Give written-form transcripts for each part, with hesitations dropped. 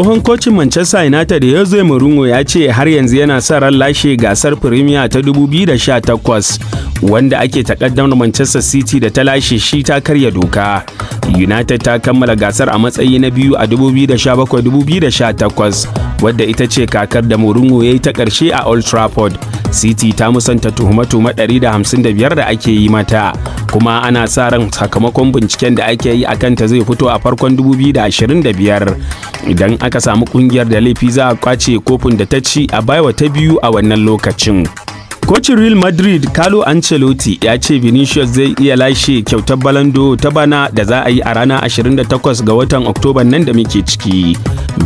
Tsohon kocin Manchester United Jose Mourinho ya ce har yanzu yana son ran lashe gasar Premier ta 2018 wanda ake takaddamar Manchester City da ta lashe shi ta karya doka. United ta kammala gasar a matsayi na biyu a 2017-2018 wadda ita ce kakar da Mourinho ya yi ta ƙarshe a Old Trafford. City ta musanta tuhume-tuhume 155 da ake yi mata, kuma ana sa ran sakamakon binciken da ake yi akan ta zai fito a farkon 2025. Idan aka samu kungiyar da laifi za a kwace kofin da ta ci a baiwa ta biyu a wannan lokacin. Kocin Real Madrid Carlo Ancelotti ya ce Vinicius zai iya lashe kyautar Ballon d'Or ta bana da za a yi a ranar 28 ga watan Oktoba nan da muke ciki.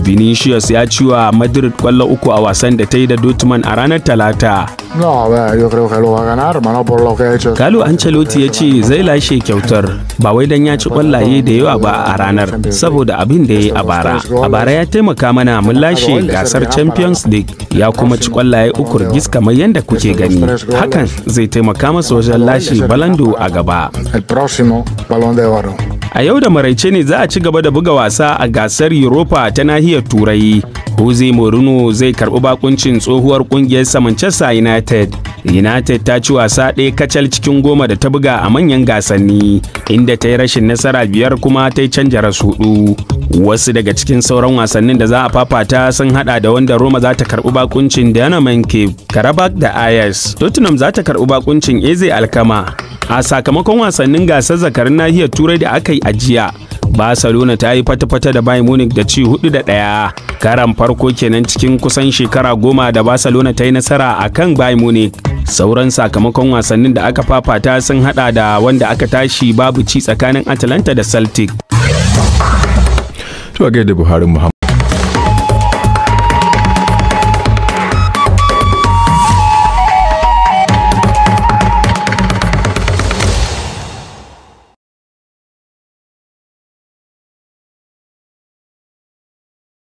Vinicius ya ci wa Madrid kwallo 3 a wasan da ta yi da Dortmund a ranar Talata. No, beh, io credo che lo va a ganar, ma no por lo que ha hecho. Carlo Ancelotti ya ce zai lashe kyautar ba wai dan ya ci kwallaye da yawa ba a ranar, saboda abin da ya yi a bara. A bara ya taimaka mana mun lashe gasar Champions League, ya kuma ci kwallaye 3 rigis kamar yadda kuke gani. Hakan zai taimaka masa wajen lashe Ballon d'Or a gaba. El próximo Balón de Oro. A yau da maraice ne za a ci gaba da buga wasa a gasar Europa ta nahiyar Turai. Jose Mourinho zai karbi bakuncin tsohuwar kungiyar Manchester United. United ta ci wasa ɗaya kacal cikin 10 da ta buga a manyan gasanni, inda ta yi rashin nasara 5 kuma ta yi canja ras 4. Wasu daga cikin sauran wasannin da za a fafata sun hada da wanda Roma za ta karbi bakuncin Dynamo Kiev, Karabakh da Ajax. Tottenham za ta karbi bakuncin AZ Alkmaar. A sakamakon wasannin gasar zakarin nahiyar Turai da aka yi a jiya, Barcelona ta yi fata-fata da Bayern Munich da ci 4-1. Karan farko kenan cikin kusan shekara 10 da Barcelona ta yi nasara a kan Bayern Munich. Sauran sakamakon wasannin da aka fafata sun hada da wanda aka tashi babu ci tsakanin Atalanta da Celtic. To a gaida Buhari Muhammad.